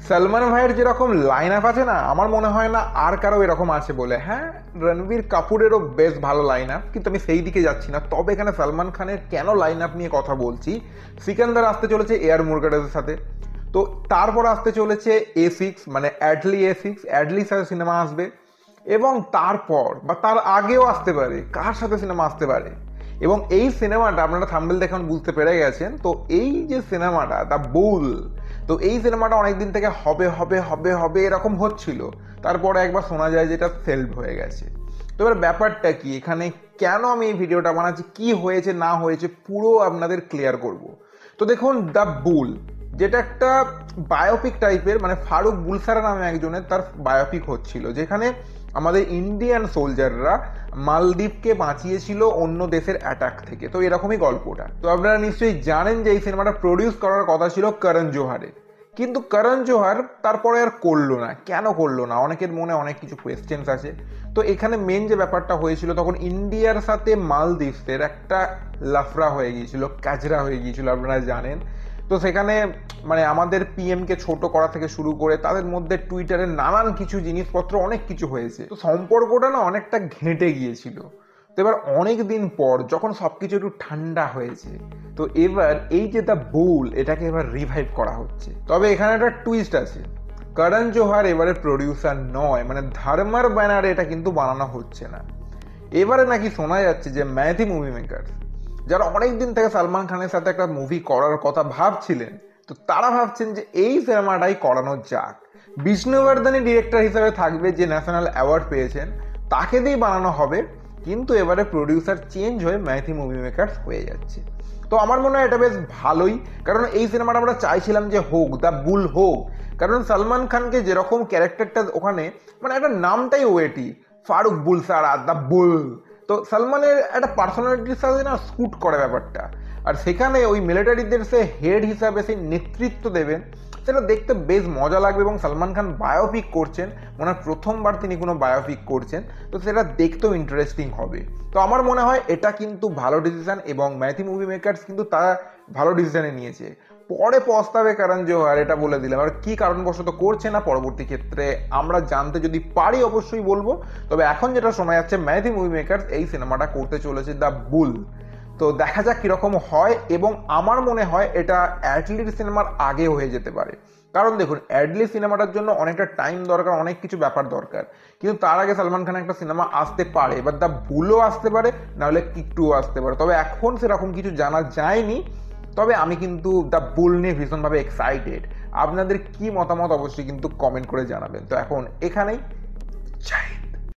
সলমান ভাইয়ের যেরকম line up আছে না, আমার মনে হয় না আর কারো এরকম আছে বলে। হ্যাঁ, রণবীর কাপুরেরও বেশ ভালো লাইন আপ, কিন্তু আমি সেই দিকে যাচ্ছি না। তবে এখানে সলমান খানের কেন লাইন আপ নিয়ে কথা বলছি, সিকান্দার আসতে চলেছে এআর মুরগাডাসের সাথে, তো তারপর আসতে চলেছে A6 মানে অ্যাডলি A6, অ্যাডলির সাথে সিনেমা আসবে, এবং তারপর বা তার আগেও আসতে পারে কার সাথে সিনেমা আসতে পারে। এবং এই সিনেমাটা আপনারা থাম্বনেল দেখে বুঝতে পেরে গেছেন, তো এই যে সিনেমাটা দ্য বুল, তো এই সিনেমাটা অনেকদিন থেকে হবে হবে হবে হবে এরকম হচ্ছিল, তারপরে একবার শোনা যায় যেটা সেলড হয়ে গেছে। তো এবার ব্যাপারটা কি, এখানে কেন আমি এই ভিডিওটা বানাচ্ছি, কি হয়েছে না হয়েছে পুরো আপনাদের ক্লিয়ার করব। তো দেখুন, দ্য বুল যেটা একটা বায়োপিক টাইপের, মানে ফারুক বুলসারা নামে একজনের তার বায়োপিক হচ্ছিল, যেখানে আমাদের ইন্ডিয়ান সোলজাররা মালদ্বীপকে বাঁচিয়েছিল অন্য দেশের অ্যাটাক থেকে। তো এরকমই গল্পটা। তো আপনারা নিশ্চয়ই জানেন যে এই সিনেমাটা প্রডিউস করার কথা ছিল করণ জোহারের, কিন্তু করণ জোহার তারপরে আর করলো না। কেন করলো না, অনেকের মনে অনেক কিছু কোয়েশ্চেন্স আছে। তো এখানে মেন যে ব্যাপারটা হয়েছিল, তখন ইন্ডিয়ার সাথে মালদ্বীপের একটা লাফড়া হয়ে গিয়েছিল, কাজরা হয়ে গিয়েছিল, আপনারা জানেন। তো সেখানে মানে আমাদের পিএমকে ছোট করা থেকে শুরু করে তাদের মধ্যে টুইটারে নানান কিছু জিনিসপত্র অনেক কিছু হয়েছে। তো সম্পর্কটা না অনেকটা ঘেঁটে গিয়েছিল। তো এবার অনেক দিন পর যখন সবকিছু একটু ঠান্ডা হয়েছে, তো এবার এই যে দ্য বুল এটাকে এবার রিভাইভ করা হচ্ছে। তবে এখানে একটা টুইস্ট আছে, করণ জোহার এবারে প্রডিউসার নয়, মানে ধর্মার ব্যানারে এটা কিন্তু বানানো হচ্ছে না। এবারে নাকি শোনা যাচ্ছে যে ম্যাথি মুভি মেকার, যারা অনেকদিন থেকে সালমান খানের সাথে একটা মুভি করার কথা ভাবছিলেন, তো তারা ভাবছেন যে এই সিনেমাটাই করানো যাক। বিষ্ণুবর্ধনী ডিরেক্টর হিসেবে থাকবে, যে ন্যাশনাল অ্যাওয়ার্ড পেয়েছেন, তাকে দিয়েই বানানো হবে। কিন্তু এবারে প্রডিউসার চেঞ্জ হয়ে ম্যাথি মুভি মেকার্স হয়ে যাচ্ছে। তো আমার মনে হয় এটা বেশ ভালোই, কারণ এই সিনেমাটা আমরা চাইছিলাম যে হোক, দ্য বুল হোক। কারণ সলমান খানকে যেরকম ক্যারেক্টারটা ওখানে, মানে একটা নামটাই ওয়েটি, ফারুক বুলসারা দ্য বুল, তো সলমানের একটা পার্সোনালিটির সাথে না স্কুট করে ব্যাপারটা। আর সেখানে ওই মিলিটারিদের সে হেড হিসাবে সেই নেতৃত্ব দেবেন, সেটা দেখতে বেশ মজা লাগবে। এবং সলমান খান বায়োপিক করছেন, মনে হয় প্রথমবার তিনি কোনো বায়োপিক করছেন, তো সেটা দেখতেও ইন্টারেস্টিং হবে। তো আমার মনে হয় এটা কিন্তু ভালো ডিসিশন, এবং ম্যাথি মুভি মেকার্স কিন্তু তারা ভালো ডিসিশনে নিয়েছে। পরে পস্তাবে করণ জোহার, এটা বলে দিলাম। আর কি কারণবশত করছে না পরবর্তী ক্ষেত্রে আমরা জানতে যদি পারি অবশ্যই বলবো। তবে এখন যেটা শোনা যাচ্ছে, ম্যাথি মুভি মেকার্স এই সিনেমাটা করতে চলেছে দ্য বুল। তো দেখা যাক কিরকম হয়, এবং আমার মনে হয় এটা অ্যাডলির সিনেমার আগে হয়ে যেতে পারে। কারণ দেখুন, অ্যাডলি সিনেমাটার জন্য অনেকটা টাইম দরকার, অনেক কিছু ব্যাপার দরকার, কিন্তু তার আগে সলমান খানের একটা সিনেমা আসতে পারে, এবার দ্য বুলও আসতে পারে, নাহলে কিক টুও আসতে পারে। তবে এখন সেরকম কিছু জানা যায়নি। তবে আমি কিন্তু দ্য বুল নিয়ে ভীষণভাবে এক্সাইটেড। আপনাদের কি মতামত অবশ্যই কিন্তু কমেন্ট করে জানাবেন। তো এখন এখানেই চাই।